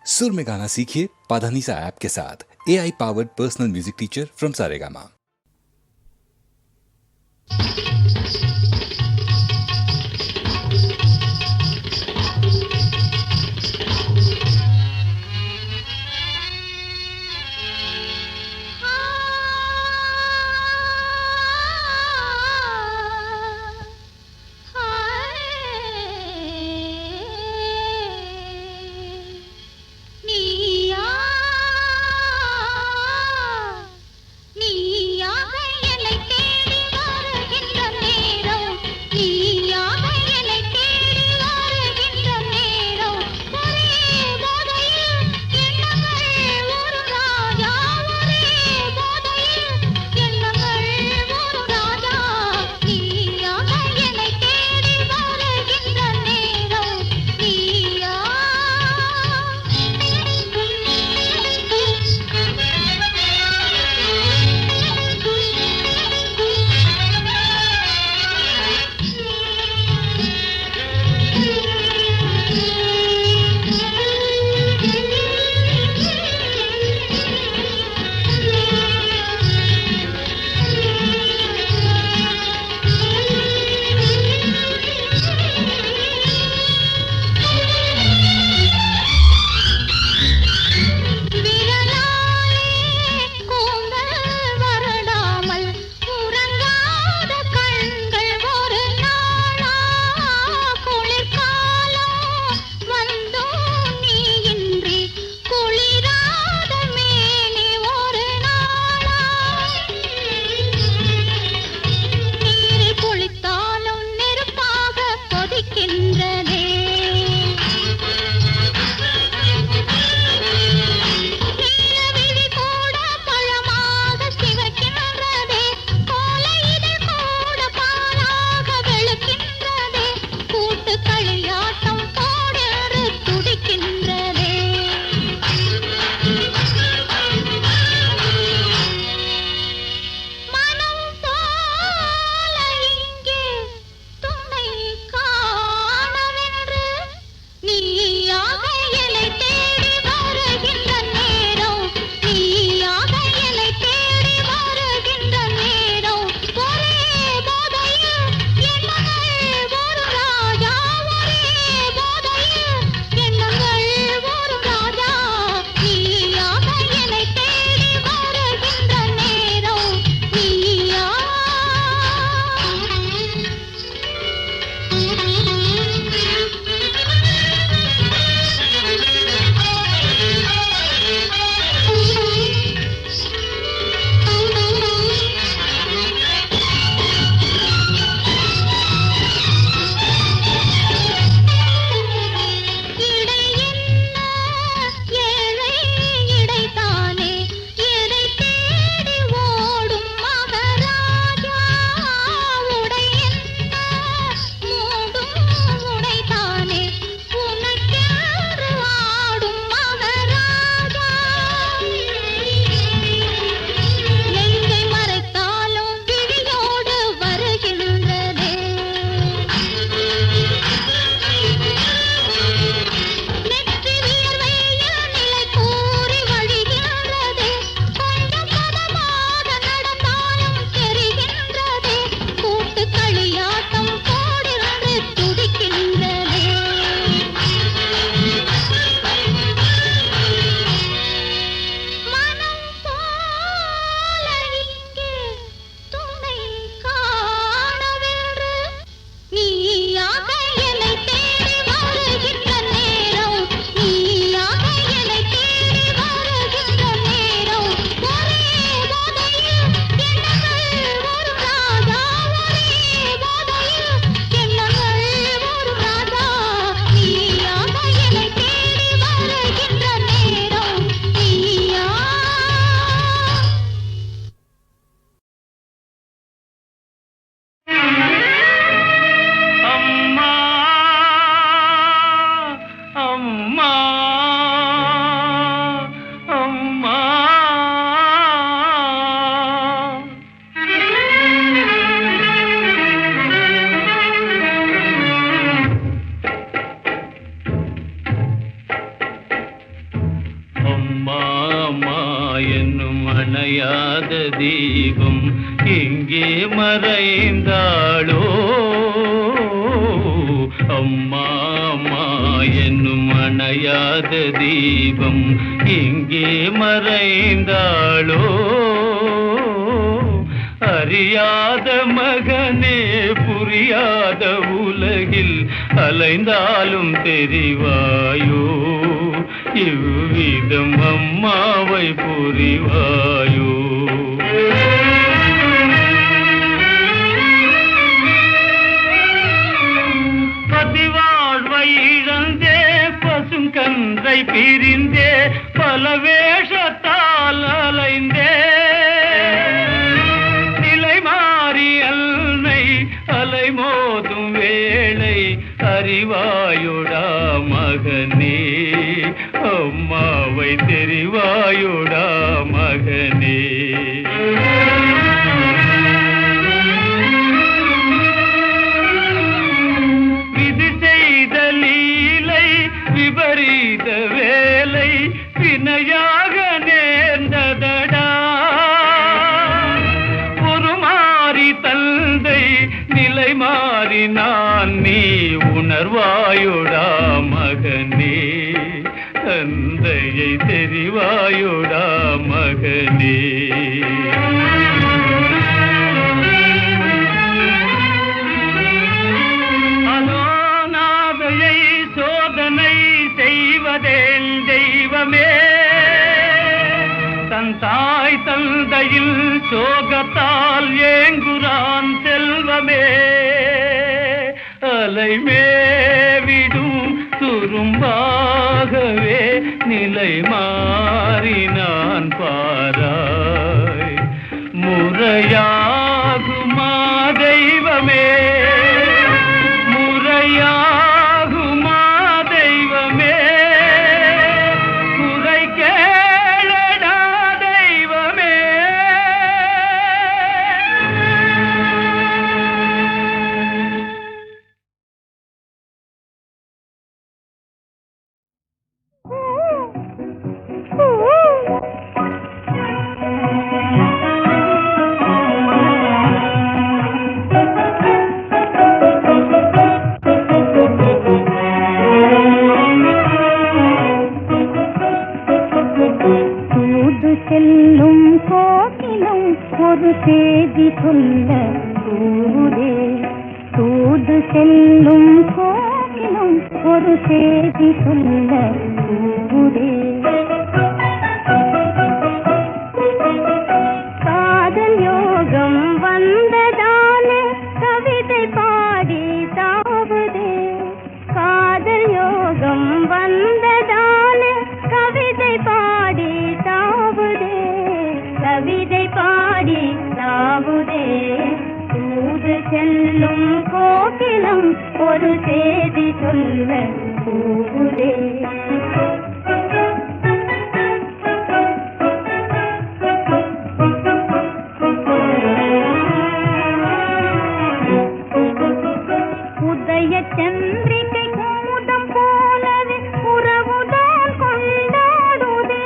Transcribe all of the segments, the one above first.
सुर में गाना सीखिए पाधानीसा ऐप के साथ। AI powered personal music teacher from Saregama. நீயாக என்னை தேடி வருகின்ற என்னும் அணையாத தீபம் எங்கே மறைந்தாளோ? அம்மா அம்மா என்னும் அணையாத தீபம் எங்கே மறைந்தாளோ? அறியாத மகனே புரியாத உலகில் அலைந்தாலும் தெரிவாயோ? இவ்விதம் அம்மாவை புரிவாயோ? பதிவாழ்வை இழந்தே பசுங்கன்றை பிரிந்தே பல வேஷத்தால் அலைந்தே நிலை மாறி அல்னை அலை மோதும் வேளை அறிவாயுடா மகனே? அம்மாவை தெரிவாயுடா மகனே? விதி செய்த லீலை விபரீத வேலை வினையாக நேர்ந்ததடா. ஒரு மாறி தந்தை நிலை மாறி நான் நீ உணர்வாயுடா மகனே? தந்தையை தெரிவாயுடா மகனே? அலோநாதையை சோதனை செய்வதேன் தெய்வமே? தன் தாய் தந்தையில் சோகத்தால் ஏங்குறான் செல்வமே. அலைமேவிடும் துரும்பாகவே நிலை மாறினான் பாராய். முறையாகுமா தெய்வமே? முறையாகுமா தெய்வமே? குறை கேளடா தெய்வமே? செல்லும் கோகிலும் ஒரு செய்தி சொல்ல தூதே. தூது செல்லும் கோகிலும் ஒரு செய்தி சொல்ல தூதே. காதல் யோகம் வந்ததாலே கவிதை பாடி தாவுதே. காதல் யோகம் வந்ததாலே கவிதை பாடி தாவுதே. கவிதை பாடி தாவுதே. தூது செல்லும் கோகிலம் ஒரு செய்தி சொல்ல தூவுதே. உதய சந்திரிகை கூதம் போலவே உறவுதான் கொண்டாடுதே.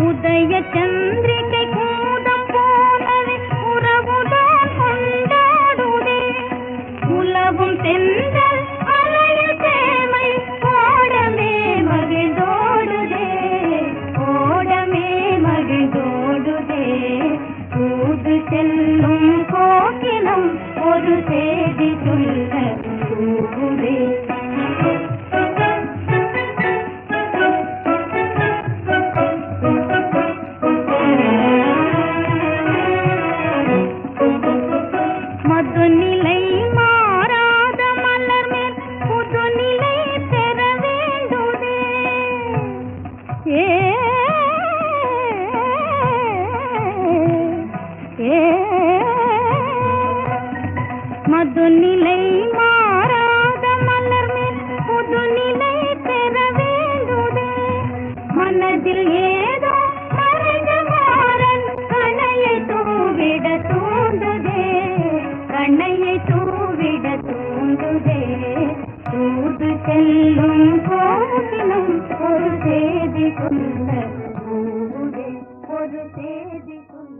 உதய சந்திரிகை கூதம் போலவே உறவுதான் கொண்டாடுதே. உலவும் தென்றல் அலையில் சேமை ஓடமே மகிழ்ந்தோடுதே. ஓடமே மகிழ்ந்தோடுதே. தூது செல்லும் கோகிலம் ஒரு செய்தி சொல்ல தூவுதே. மதுநிலை மாறாத மலர் மேல் புதுநிலை பெற வேண்டுதே. மதுநிலை மாறாத மலர் மேல் புதுநிலை பெற வேண்டுதே. மனதில் ஏதோ மறைந்த மாறன் கணையை தூவிட தூண்டுதே. கண்ணையை தூவிட தூண்டுதே. செல்லும் போதிலும் ஒரு செய்தி கொள்ள ஊரே, ஒரு செய்தி கொள்ள.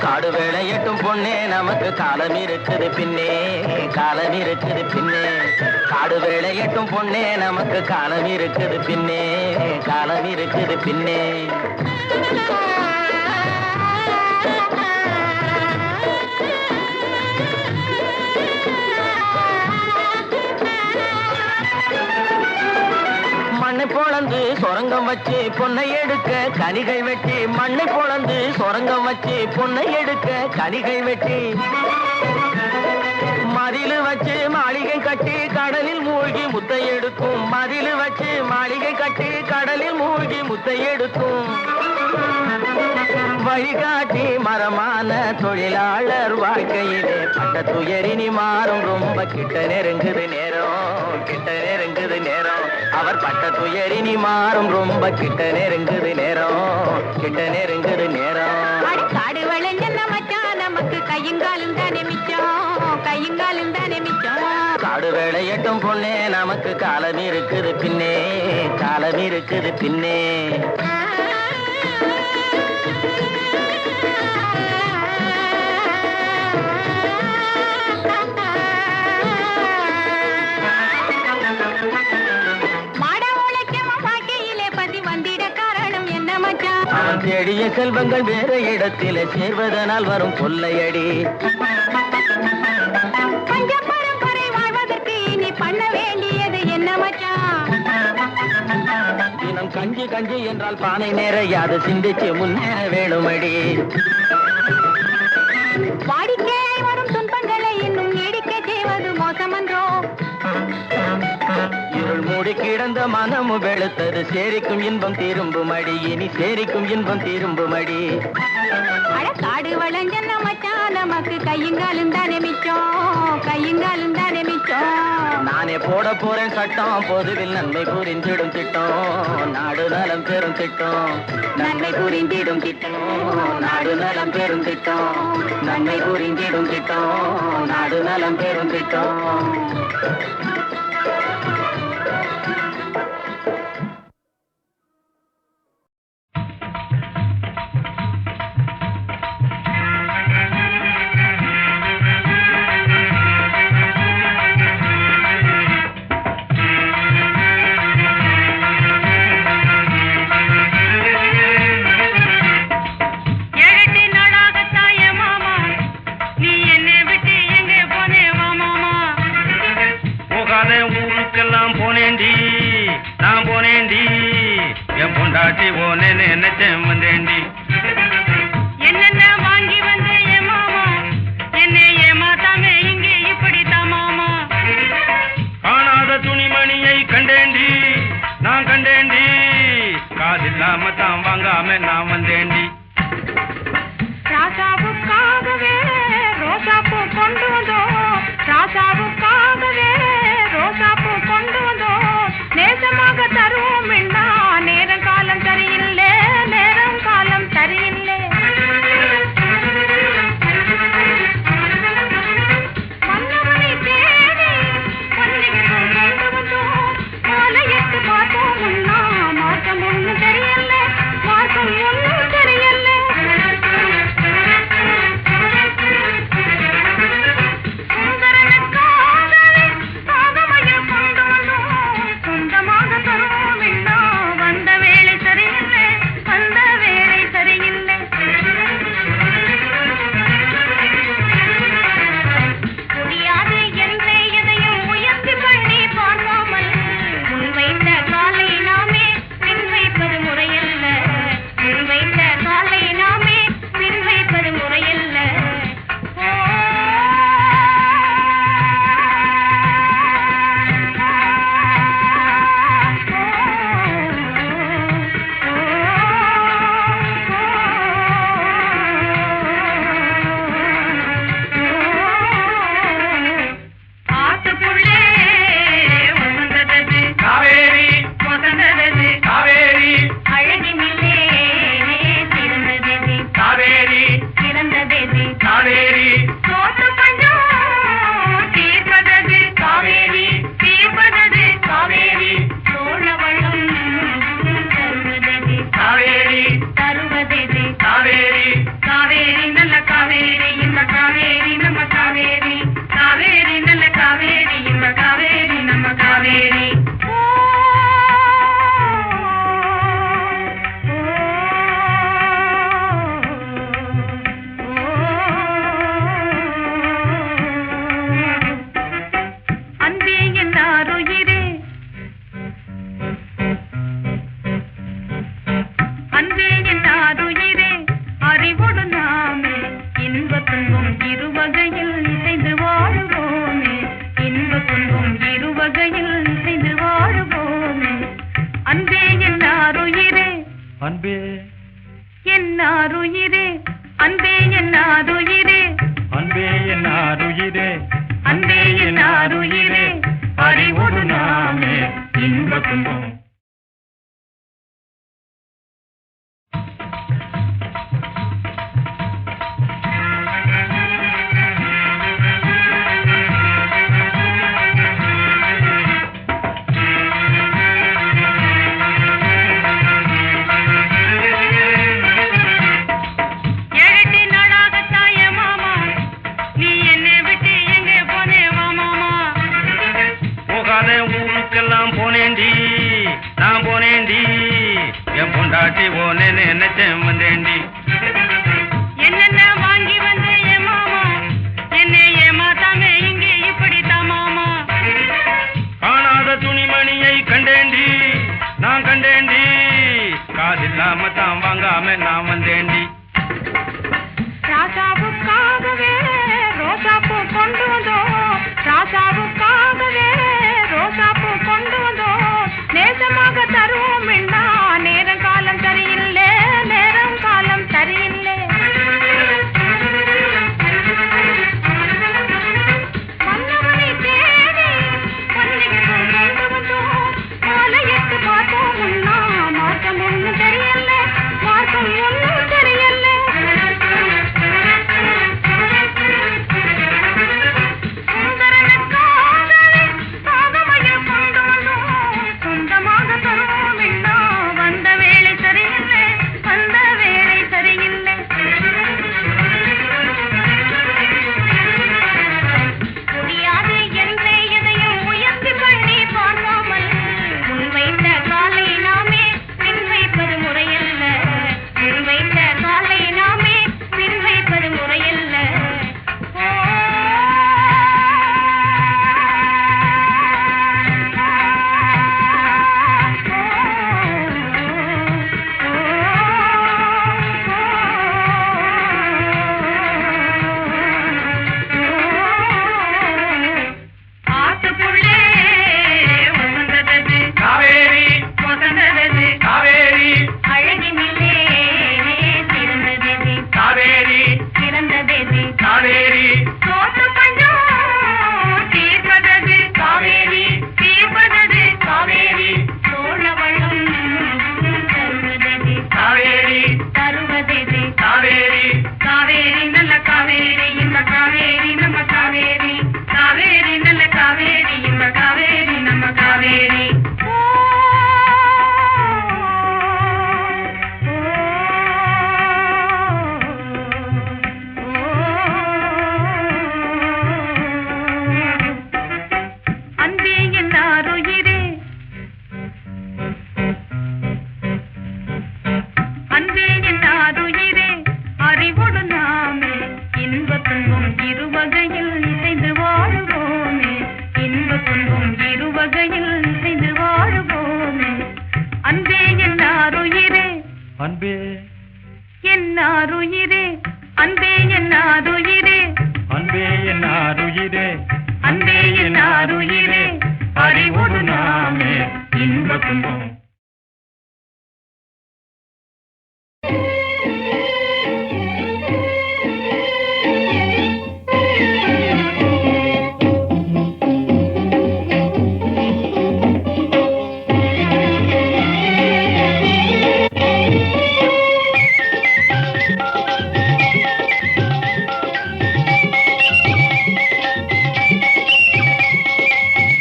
காடு வேளையட்டும் பொண்ணே நமக்கு காலம் இருக்குது பின்னே, காலம் இருக்குது பின்னே. காடு வேளையட்டும் பொண்ணே நமக்கு காலம் இருக்குது பின்னே, காலம் இருக்குது பின்னே. மண்ணை பொளந்து சொரங்கம் வச்சு பொன்னை எடுக்க கனிகை வெட்டி, மண்ணை பொளந்து சொரங்கம் வச்சு பொன்னை எடுக்க கனிகை வெட்டி, மதிலு வச்சு மாளிகை கட்டி கடலில் மூழ்கி முத்தை எடுக்கும், மதிலு வச்சு மாளிகை கட்டி கடலில் மூழ்கி முத்தை எடுக்கும். வழிகாட்டி மரமான தொழிலாளர் வாழ்க்கையிலே பட்ட துயரினி மாறும், ரொம்ப கிட்ட நெருங்குது நேரம், கிட்ட நெருங்குது நேரம். அவர் பட்ட துயரினி மாறும், ரொம்ப கிட்ட நெருங்குது நேரம், கிட்ட நெருங்குது நேரம். காடு வளைஞ்ச மச்சான் நமக்கு கையுங்காலும் தானே மிச்சம், கையுங்காலும் தானே மிச்சம். காடு வேளையட்டும் பொண்ணே நமக்கு காலம் இருக்குது பின்னே, காலம் இருக்குது பின்னே. அவன் தேடிய செல்வங்கள் வேறு இடத்திலே சேர்வதனால் வரும் கொள்ளையடி. பரம்பரை வாழ்வதற்கு நீ பண்ண வேண்டியது என்ன மச்சான்? தினம் கஞ்சி கஞ்சி என்றால் பானை நேரையாது சிந்திச்சு முன்னேற வேணுமடி. வாடிக்கையாய் வரும் துன்பங்களை இன்னும் நீடிக்க செய்வது மோசமன்றோ? இருள் மூடி கிடந்த மனமும் வெளுத்தது, சேரிக்கும் இன்பம் திரும்புமடி, இனி சேரிக்கும் இன்பம் திரும்புமடி. காடு வளைஞ்ச மச்சான் நமக்கு கையுங்காலும் தானே மிச்சம், கையுங்காலும் தானே மிச்சம். நானே போட போறேன் சட்டம், பொதுவில் நன்மை புரிந்திடும் திட்டம், நாடு நலம் பெறும் திட்டம், நன்மை புரிந்திடும் திட்டம், நாடு நலம் பெறும் திட்டம், நன்மை புரிந்திடும் திட்டம், நாடு நலம் பெறும் திட்டம். என்னென்ன வாங்கி வந்த ஏ மாமா, என்னை ஏமாத்தாமே இங்கே இப்படித்தான் மாமா. காணாத துணிமணியை கண்டேண்டி, நான் கண்டேண்டி, காதில்லாம தான் வாங்காம நான் வந்தேண்டி. ராசாவுக்காகவே ரோசாப்பூ கொண்டு வந்தோம், ராசாவுக்காகவே ரோசாப்பூ கொண்டு வந்தோம். நேசமாக தருவோம், நேரம் காலம் சரியில்லை, நேரம் காலம் காவேரி அன்பே என் ஆருயிரே அன்பே என் ஆருயிரே அறிவோடு நாமே இன்ப துன்பம் இருவகையில் இசைந்து வாழுவோமே இன்ப துன்பம் இருவகையில் இசைந்து வாழுவோமே அன்பே என் ஆருயிரே அன்பே என் ஆருயிரே அன்பே என் ஆருயிரே அன்பே என் ஆருயிரே அன்பே என் ஆருயிரே அறிவோடு நாமே இன்ப துன்பம் ஏழெட்டு நாளாக தாய மாமா நீ என்னை விட்டு எங்கே போனே வா மாமா போகாத ஊருக்கெல்லாம் போனேண்டி நான் போனேண்டி என் பொண்டாட்டி ஓனே நினைச்சேன் வந்தேண்டி என்னென்ன வாங்கி வந்த ஏ மாமா என்னை ஏமாத்தாமே இங்கே இப்படித்தான் மாமா காணாத துணிமணியை கண்டேண்டி நான் கண்டேண்டி காதில்லாம தான் வாங்காம நான் வந்தேண்டி ராசாவுக்காகவே ரோசாப்பூ கொண்டு வந்தோம் ராசாவுக்காகவே ரோசாப்பூ கொண்டு வந்தோம் நேசமாக தருவோம் வேண்டா நேரம் காலம் சரியில்லை நேரம் காலம் சரியில்லை மன்னவனை தேடி மல்லிகைப்பூ கொண்டு வந்தோம் மாலையிட்டு பார்த்தோம் முன்னா மார்க்கம் ஒன்றும் தெரியல மார்க்கம் ஒன்றும் தெரியல சுந்தரனுக்காகவே சாதமையை கொண்டு வந்தோம் சொந்தமாக தருவோம் வேண்டா வந்த வேளை சரியில்லை வந்த வேளை சரியில்லை முடியாது என்றே எதையும் முயற்சி பண்ணி பார்க்காமல் முன் வைத்த காலை நாமே பின் வைப்பது முறையல்ல முன் வைத்த காலை நாமே பின் வைப்பது முறையல்ல ஆத்துக்குள்ளே வசந்தது காவேரி வசந்தது காவேரி அழகினிலே சிறந்தது காவேரி சிறந்தது காவேரி சோத்து பஞ்சம் தீர்ப்பதது காவேரி தீர்ப்பதது காவேரி சோழவளம் தருவதது காவேரி தருவதது காவேரி காவேரி நல்ல காவேரி இந்த காவேரி நம்ம காவேரி காவேரி நல்ல காவேரி இந்த காவேரி நம்ம காவேரி அன்பே என் ஆருயிரே அன்பே என் ஆருயிரே அறிவோடு நாமே இன்ப துன்பம் இருவகையில் இசைந்து வாழுவோமே இன்ப துன்பம் இருவகையில் இசைந்து வாழுவோமே அன்பே என் ஆருயிரே அன்பே என் ஆருயிரே அன்பே என் ஆருயிரே அன்பே என் ஆருயிரே அன்பே என் ஆருயிரே அறிவோடு நாமே இன்ப துன்பம்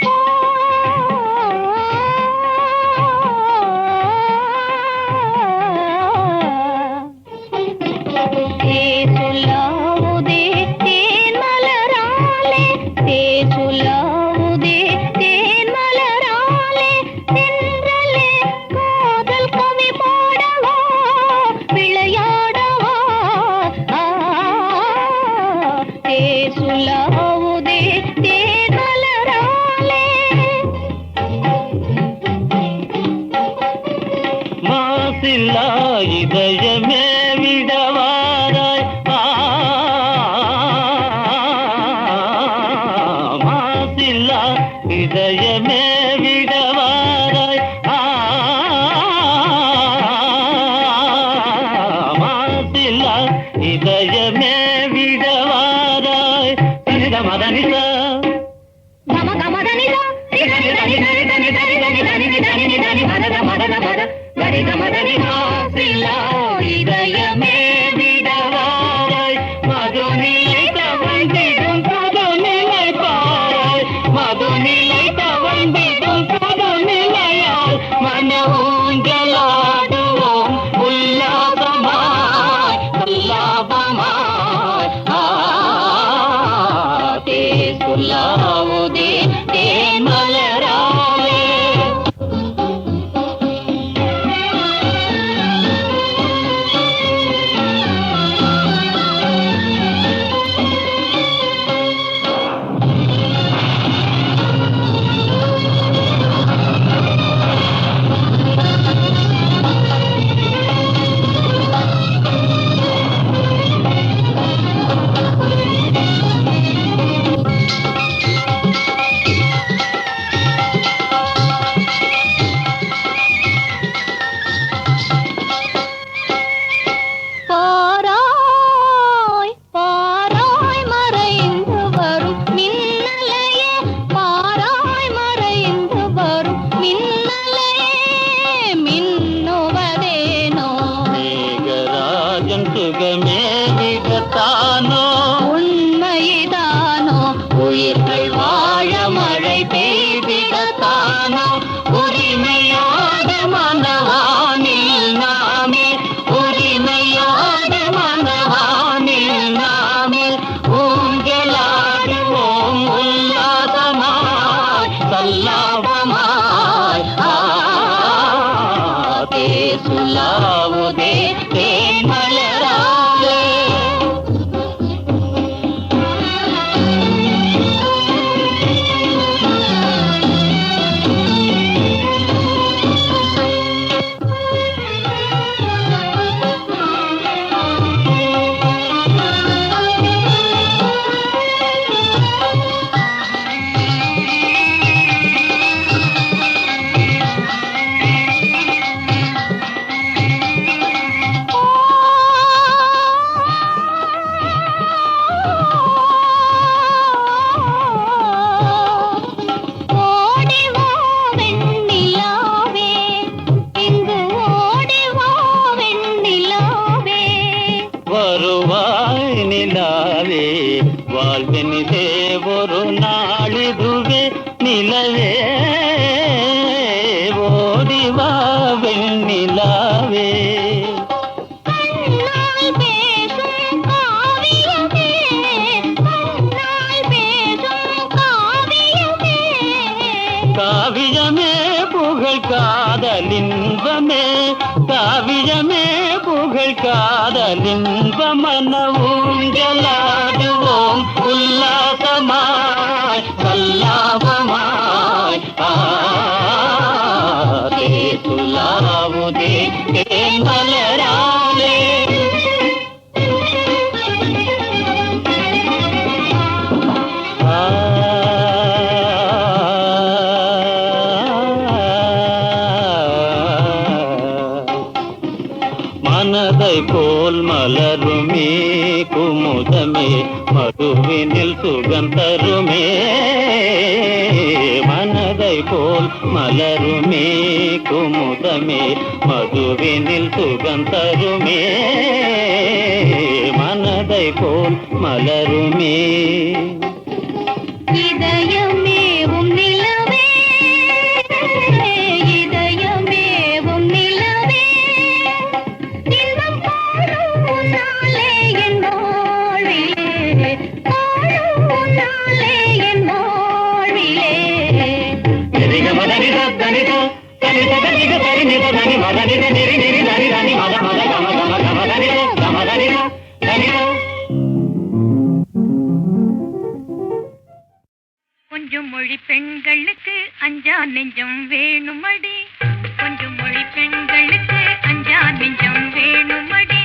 ஓ இதயமே விடவாராய் மாசில்லா இதயமே விடவாராய் தனித மதனித இதயமே விடவாராய் மதுநிலை தவழ்ந்திடும் புதுநிலை பாராய் மதுநிலை தவழ்ந்திடும் புதுநிலையால் மன ஊஞ்சலாடுவோம் உல்லாசமாய் உல்லாபமாய் சொல்லாவுதே தேன் மலராலே சுகமே விடத்தானோ உண்மைதானோ உயிர்கள் வாழ மழை பெய்திடத்தானோ உரிமையோட மனவானில் நாமே உரிமையோட மனவானில் நாமே ஊஞ்சலாடுவோம் உல்லாசமாய் சல்லாபமாய் சுலாவுதே தேன் மலராலே வருவாய் நிலாவே வாழ்வெனிதே ஒரு நாளிதுவே நிலவே ஓடிவா வெண்ணிலாவே காவியமே புகழ் காதலின்பமே காவியமே புகழ் காதலின்ப மன ஊஞ்சலாடுவோம் உல்லாசமாய் சல்லாபமாய் சுலாவுதே தேன் மலராலே மனதை போல் மலருமே குமுதமே மதுவினில் சுகந்தருமே மனதை போல் மலருமே குமுதமே மதுவினில் சுகந்தருமே மனதை போல் மலருமே இதயமே உன் நிலவே இதயமே உன் நிலவே இன்பம் பாடும் உன்னாலே என் வாழ்விலே பாடும் உன்னாலே என் வாழ்விலே நிரிக மதனித தனித தனித தனித தனித தனி மதனித நிரி நிரி தனி தனி மத மத கம கம கம தனித கம தனித தனித கொஞ்சம் மொழி பெண்களுக்கு அஞ்சா நெஞ்சம் வேணுமடி கொஞ்சம் மொழி பெண்களுக்கு அஞ்சா நெஞ்சம் வேணுமடி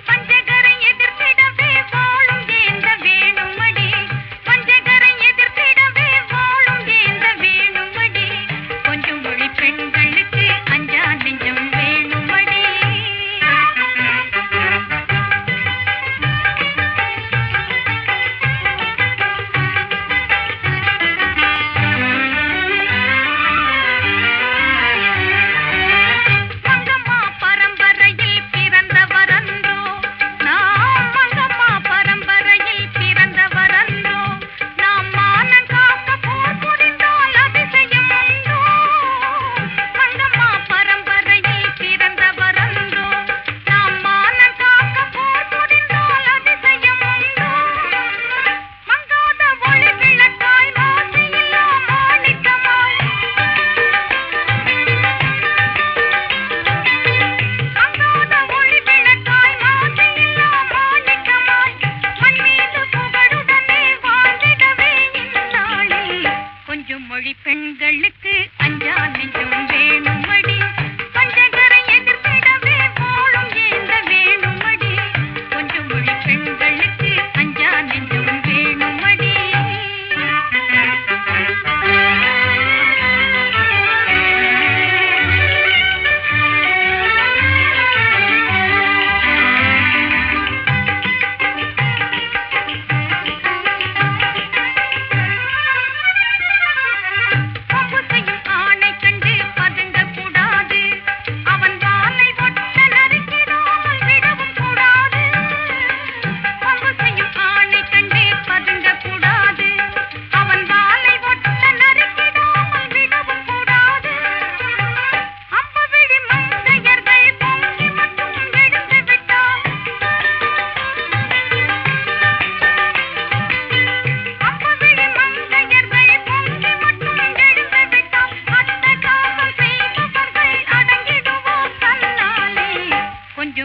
பஞ்சகரை எதிர்த்திடவே வாழும் ஏந்த வேணுமடி பஞ்சகரை எதிர்த்திடவே வாழும் ஏந்த வேணுமடி பெண்களுக்கு அஞ்சா நெஞ்சம் வேணுமடி பஞ்சகரை எதிர்த்திடவே போலும் ஏந்த வேணுமடி கொஞ்சம் மொழி பெண்களுக்கு அஞ்சா நெஞ்சம் வேணுமடி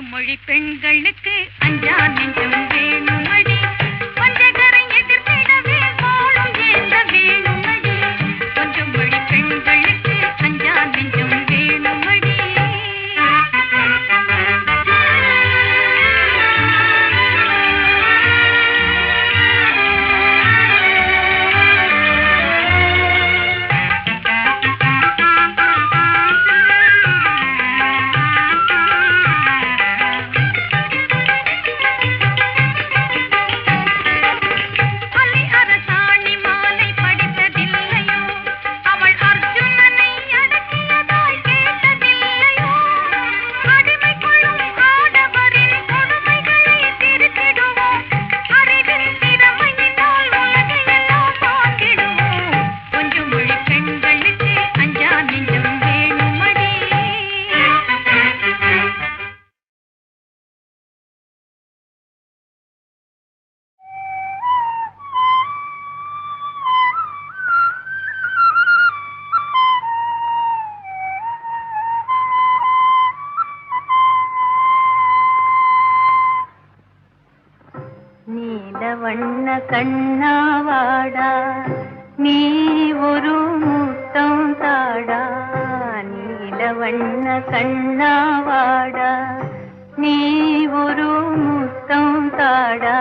மொழி பெண்களுக்கு அஞ்சா நெஞ்சம் வேணுமடி பஞ்சகரை எதிர்த்திடவே போலும் ஏந்த வேணுமடி கொஞ்சம் மொழி பெண்களுக்கு அஞ்சா நெஞ்சம் வேணுமடி வண்ண கண்ணாவாடா நீ ஒரு முத்தம் தாடா நீல வண்ண கண்ணாவாடா நீ ஒரு முத்தம் தாடா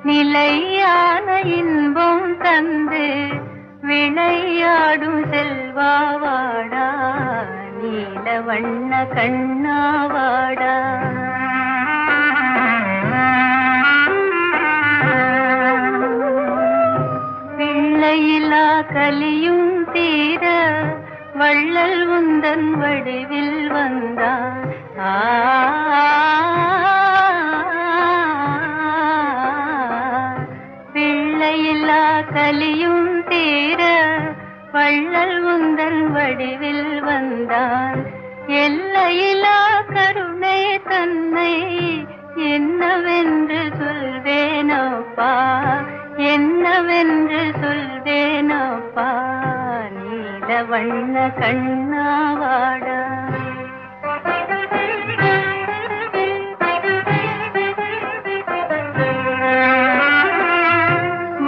நிலையான இன்பம் தந்து விளையாடும் செல்வாவாடா நீல வண்ண கண்ணாவாடா பிள்ளையிலா கலியும் தீர வள்ளல் உந்தன் வடிவில் வந்தான் பிள்ளையிலா கலியும் தீர வள்ளல் உந்தன் வடிவில் வந்தான் எல்லையிலா கருணை தன்னை என்னவென்று சொல்வேனப்பா என்னவென்று சொல்வேனப்பா நீல வண்ண கண்ணாவாடா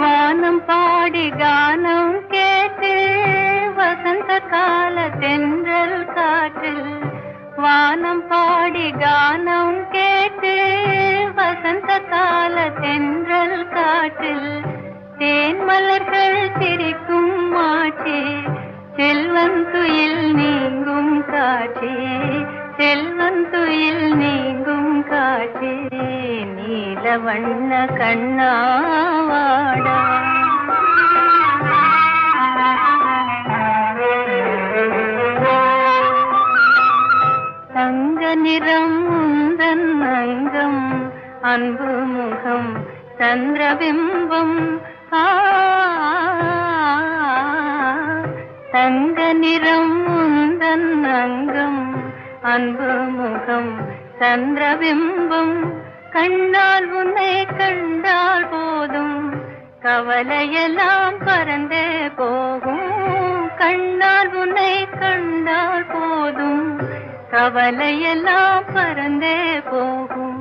வானம் பாடி கானம் கேட்டு வசந்த கால தென்றல் காற்றில் வானம் பாடி கானம் கேட்டு வசந்த கால தென்றல் காற்றில் தேன் மலர்கள் சிரிக்கும் மாற்றே செல்வன் துயில் நீங்கும் காற்றே செல்வன் துயில் நீங்கும் காற்றே நீல வண்ண கண்ணாவாடா தங்க நிறம் உந்தன் அங்கம் அன்பு முகம் சந்திரபிம்பம் தங்க நிறம் உந்தன் அங்கம் அன்பு முகம் சந்திரபிம்பம் கண்ணால் உன்னை கண்டால் போதும் கவலையெல்லாம் பறந்தே போகும் கண்ணால் உன்னை கண்டால் போதும் கவலையெல்லாம் பறந்தே போகும்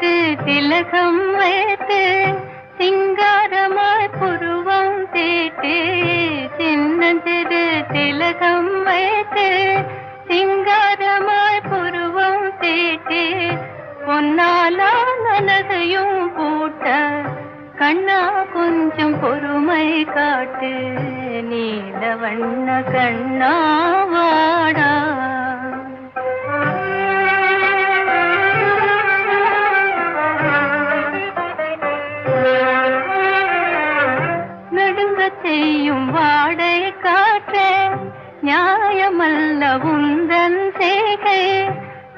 சின்னஞ்சிறு திலகம் வைத்து சிங்காரமாய் புருவம் தீட்டு சின்னஞ்சிறு திலகம் வைத்து சிங்காரமாய் புருவம் தீட்டு பொன்னாலா நனதையும் பூட்ட கண்ணா கொஞ்சம் பொறுமை காட்டு நீல வண்ண கண்ணா வாடா நடுங்க செய்யும் வாடை காற்றே நியாயமல்ல உந்தன் செய்கை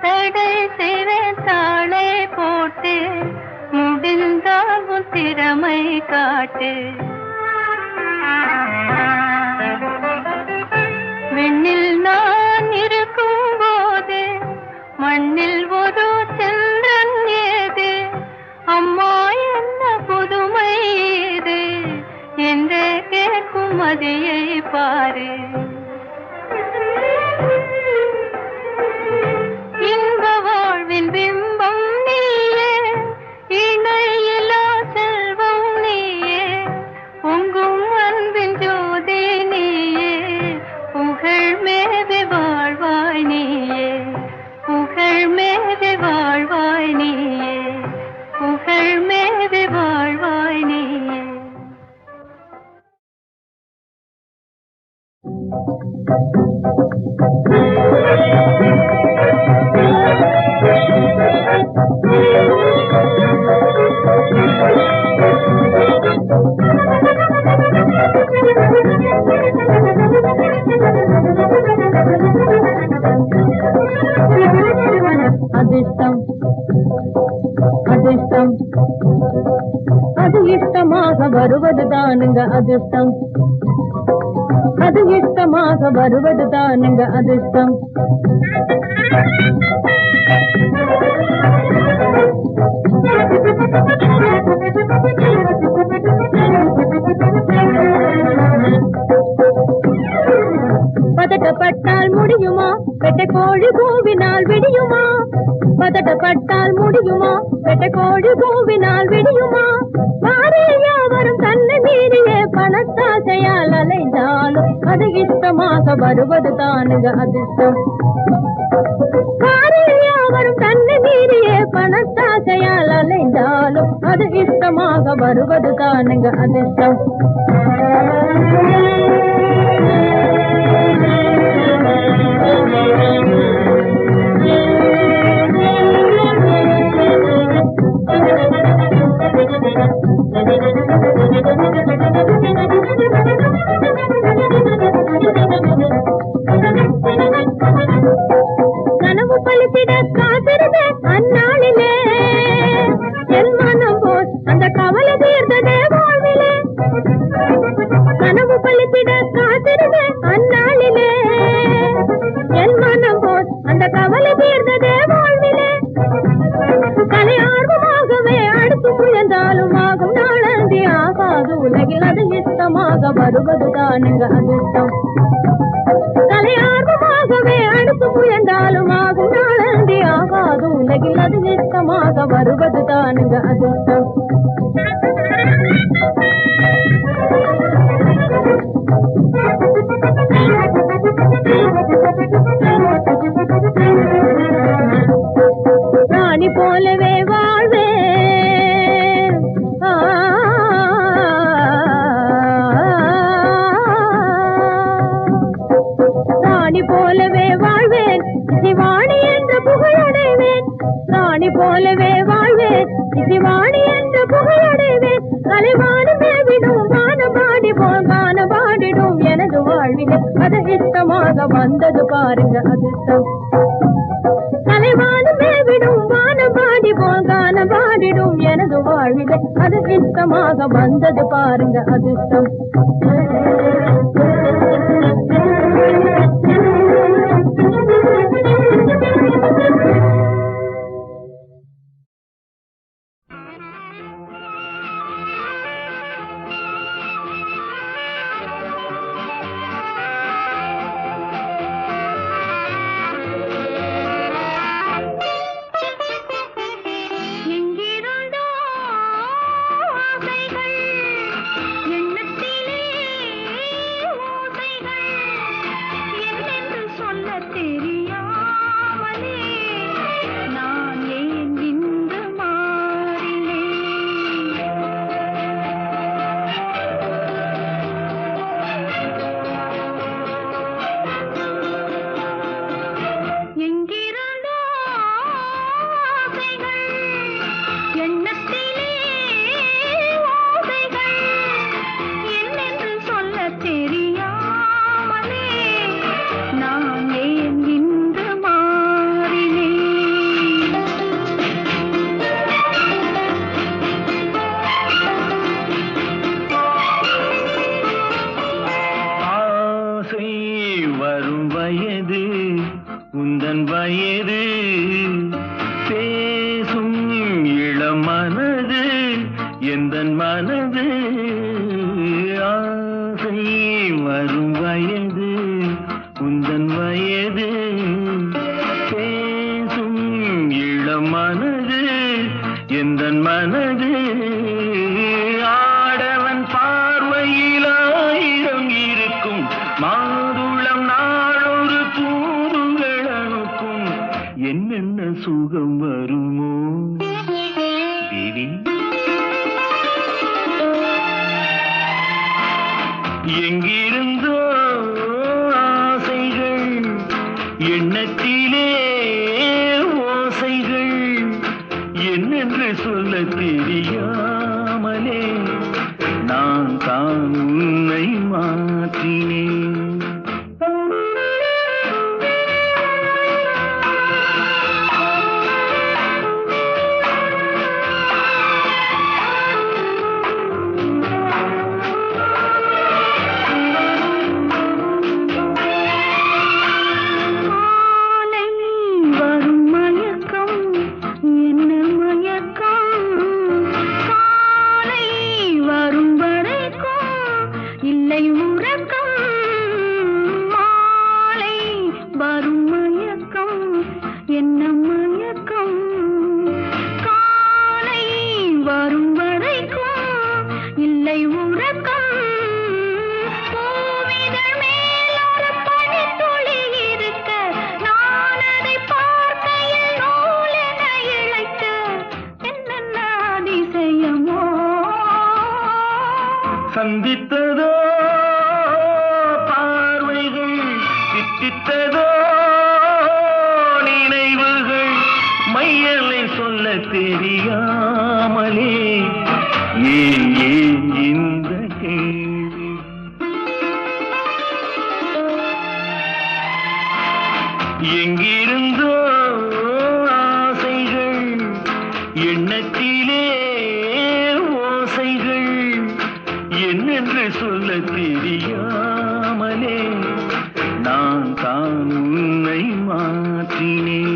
தடை செய்வேன் தாளை போட்டு முடிந்தால் உன் திறமை காட்டு விண்ணில் நான் இருக்கும் போது மண்ணில் ஒரு சந்திரன் ஏது அம்மா என்ன புதுமை ஏது என்று கேட்கும் மதியை பாரு இன்ப வாழ்வின் பிம்பம் நீயே இணையிலா செல்வம் நீயே பொங்கும் அன்பின் ஜோதி நீயே புகழ் மேவி வாழ்வாய் நீயே புகழ் மேவி வாழ்வாய் நீயே புகழ் மேவி வாழ்வாய் நீயே அதிர்ஷ்டம் அதிர்ஷ்டம் அது இஷ்டமாக வருவது தானுங்க அதிர்ஷ்டம் அது இஷ்டமாக வருவது தானுங்க அதிர்ஷ்டம் பதட்டப்பட்டால் முடியுமா வெட்ட கோழி கூவினால் விடியுமா பதட்டப்பட்டால் முடியுமா வெட்ட கோழி கூவினால் விடியுமா பாரில் யாவரும் தன்னை மீறிய பணத்தாசையால் அலைந்தாலும் அது இஷ்டமாக வருவது தானுங்க அதிர்ஷ்டம் பாரில் யாவரும் தன்னை மீறிய பணத்தாசையால் அலைந்தாலும் அது இஷ்டமாக வருவது தானுங்க அதிர்ஷ்டம் கனவு பழித்திட காத்திருந்த அந்நாளிலே என் மனம் போல் அந்த கவலை தீர்ந்ததே வாழ்விலே கனவு பழித்திட காத்திருந்த அந்நாளிலே என் மனம் போல் அந்த கவலை தீர்ந்ததே வாழ்விலே கலை ஆர்வமாகவே அடுத்து முயன்றாலும் ஆகும் நாளந்தி ஆகாது உலகில் அது இஷ்டமாக வருவது தானுங்க அதிர்ஷ்டம் கலை ஆர்வமாகவே அடுத்து முயன்றாலும் ஆகும் நாளந்தி ஆகாது உலகில் அது இஷ்டமாக வருவது தானுங்க அதிர்ஷ்டம் ராணி போலவே வாழ்வே ராணி போலவே வாழ்வேன் சிவாணி என்ற புகழடைவேன் ராணி போலவே வாழ்வேன் சிவாணி என்ற புகழடைவேன் கலைவானம் மேவிடும் வான பாடிடும் எனது வாழ்விலே அது இஷ்டமாக வந்தது பாருங்க அதிர்ஷ்டம் கலைவானம் மேவிடும் வான பாடிடும் எனது வாழ்விலே அது இஷ்டமாக வந்தது பாருங்க அதிர்ஷ்டம் எங்கே எந்தன் மனது ஆசை வரும் வயது உந்தன் வயது பேசும் இளம் மனது எந்தன் மனது ஆடவன் பார்வையில் ஆயிரம் இருக்கும் மாதுளம் நாளொரு தூதுகள் அனுப்பும் என்னென்ன சுகம் வருமோ தேவி எங்கிருந்தோ ஆசைகள் எண்ணத்திலே ஓசைகள் என்னென்று சொல்ல தெரியாமலே நான் தான் உன்னை மாற்றினேன் சந்தித்ததோ பார்வைகள் சித்தித்ததோ நினைவுகள் மையலை சொல்ல தெரியாமலே ஏன் இந்த கேள்வி எங்கிருந்தோ ஆசைகள் எண்ணத்திலே ஓசைகள் என்னென்று சொல்ல தெரியாமலே நான் தான் உன்னை மாற்றினேன்